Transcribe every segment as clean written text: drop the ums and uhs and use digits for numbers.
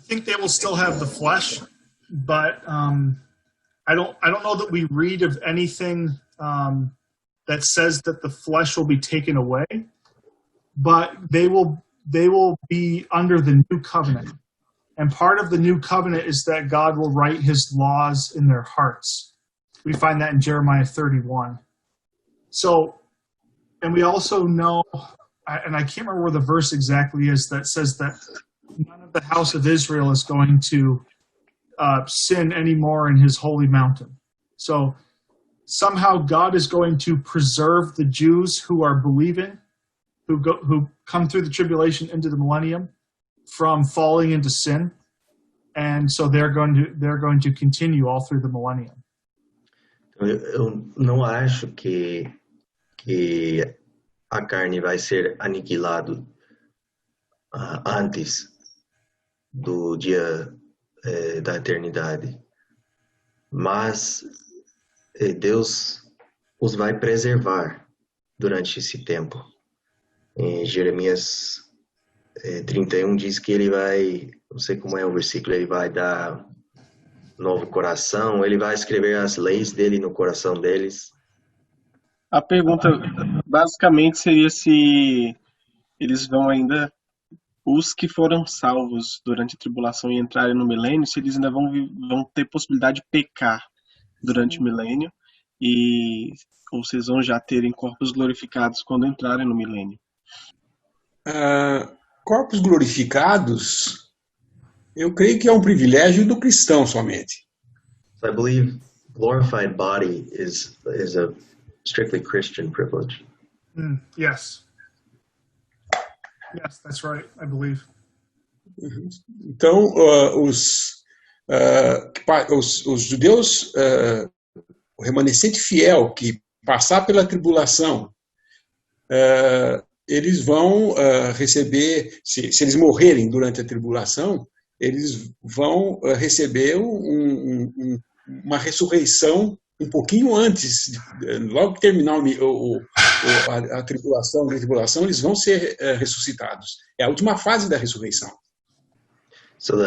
think they will still have the flesh, but I don't know that we read of anything that says that the flesh will be taken away, but they will be under the new covenant. And part of the new covenant is that God will write his laws in their hearts. We find that in Jeremiah 31. So, and we also know, and I can't remember where the verse exactly is, that says that none of the house of Israel is going to sin anymore in his holy mountain. So somehow God is going to preserve the Jews who are believing, who come through the tribulation into the millennium, from falling into sin, and so they're going to continue all through the millennium. Eu não acho que a carne vai ser aniquilado antes do dia da eternidade, mas Deus os vai preservar durante esse tempo. Em Jeremias 31 diz que ele vai, não sei como é o versículo, ele vai dar novo coração, ele vai escrever as leis dele no coração deles. A pergunta basicamente seria se eles vão ainda, os que foram salvos durante a tribulação e entrarem no milênio, se eles ainda vão ter possibilidade de pecar durante o milênio, ou se eles vão já terem corpos glorificados quando entrarem no milênio. Corpos glorificados, eu creio que é um privilégio do cristão somente. So I believe glorified body is a strictly Christian privilege. Yes. Yes, that's right, I believe. Então, os judeus, o remanescente fiel que passar pela tribulação, eles vão receber, se eles morrerem durante a tribulação, eles vão receber uma ressurreição um pouquinho antes, logo que terminar a tribulação, eles vão ser ressuscitados. É a última fase da ressurreição. So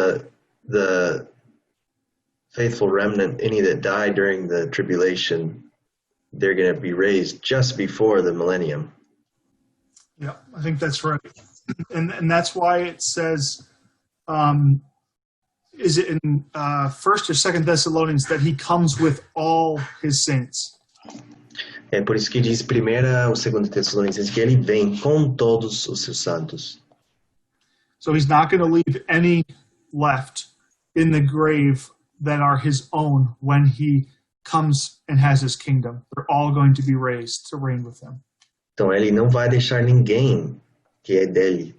the faithful remnant, any that die during the tribulation, they're going to be raised just before the millennium. Yeah, I think that's right. And that's why it says, is it in 1st or 2nd Thessalonians that he comes with all his saints? É por isso que diz 1ª ou 2ª Tessalonicenses que ele vem com todos os seus santos. So he's not going to leave any left in the grave that are his own when he comes and has his kingdom. They're all going to be raised to reign with him. Então ele não vai deixar ninguém que é dele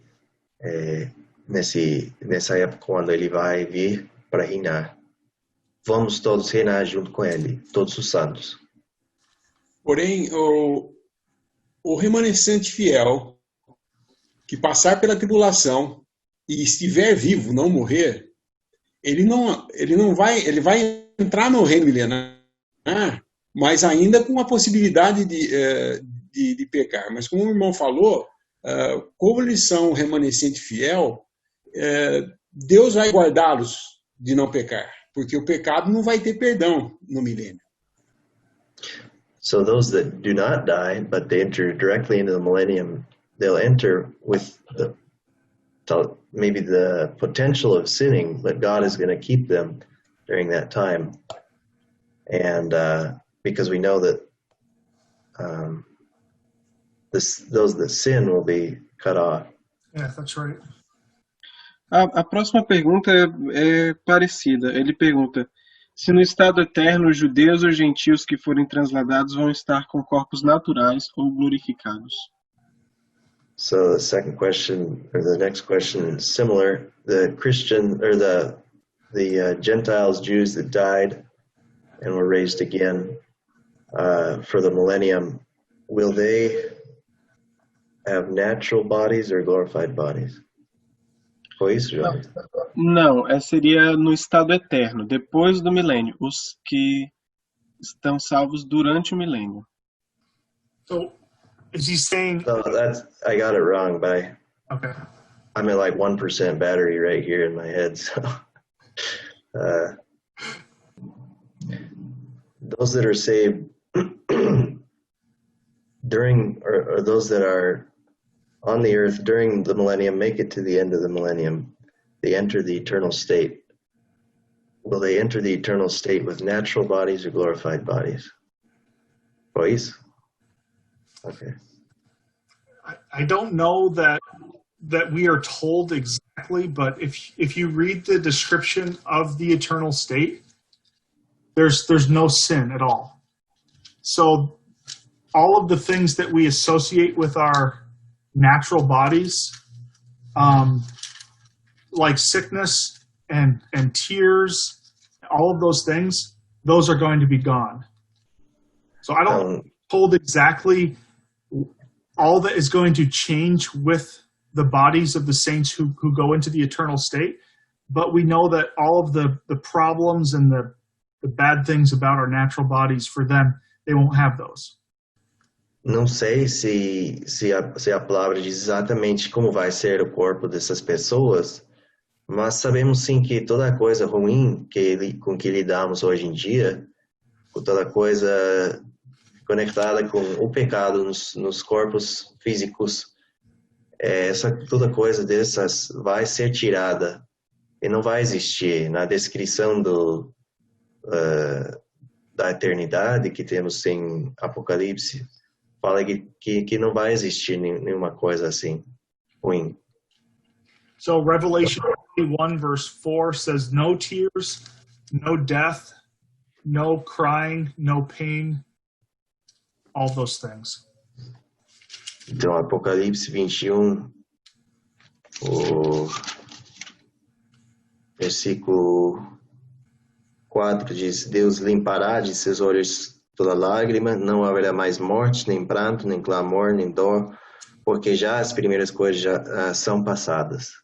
nessa época quando ele vai vir para reinar. Vamos todos reinar junto com ele, todos os santos. Porém, o remanescente fiel que passar pela tribulação e estiver vivo, não morrer, ele vai entrar no reino milenar, mas ainda com a possibilidade de pecar. Mas como o irmão falou, como eles são remanescente fiel, Deus vai guardá-los de não pecar, porque o pecado não vai ter perdão no milênio. So those that do not die, but they enter directly into the millennium, they'll enter with maybe the potential of sinning, but God is going to keep them during that time. And because we know that those that sin will be cut off. Yeah, that's right. A próxima pergunta é parecida. Ele pergunta se no estado eterno os judeus ou gentios que forem transladados vão estar com corpos naturais ou glorificados. So the second question, or the next question is similar. The Christian, or the Gentiles, Jews that died and were raised again for the millennium, will they have natural bodies or glorified bodies? Foi isso, Jorge? Não, seria no estado eterno, depois do milênio, os que estão salvos durante o milênio. So, is he saying... No, I got it wrong, but Okay. I'm at like 1% battery right here in my head. So, those that are saved or those that are on the earth during the millennium make it to the end of the millennium. They enter the eternal state. Will they enter the eternal state with natural bodies or glorified bodies? Boys? Okay. I don't know that we are told exactly, but if you read the description of the eternal state, there's no sin at all. So all of the things that we associate with our natural bodies, like sickness and tears, all of those things, those are going to be gone. So I don't hold exactly all that is going to change with the bodies of the saints who go into the eternal state, but we know that all of the problems and the bad things about our natural bodies, for them, they won't have those. Não sei se a palavra diz exatamente como vai ser o corpo dessas pessoas, mas sabemos sim que toda coisa ruim com que lidamos hoje em dia, toda coisa conectada com o pecado nos corpos físicos, toda coisa dessas vai ser tirada e não vai existir. Na descrição da eternidade que temos em Apocalipse, fala que não vai existir nenhuma coisa assim ruim. So Revelation 21 verse 4 says, no tears, no death, no crying, no pain, all those things. Então, Apocalipse 21, o versículo 4 diz, Deus limpará de seus olhos toda lágrima, não haverá mais morte, nem pranto, nem clamor, nem dor, porque já as primeiras coisas já são passadas.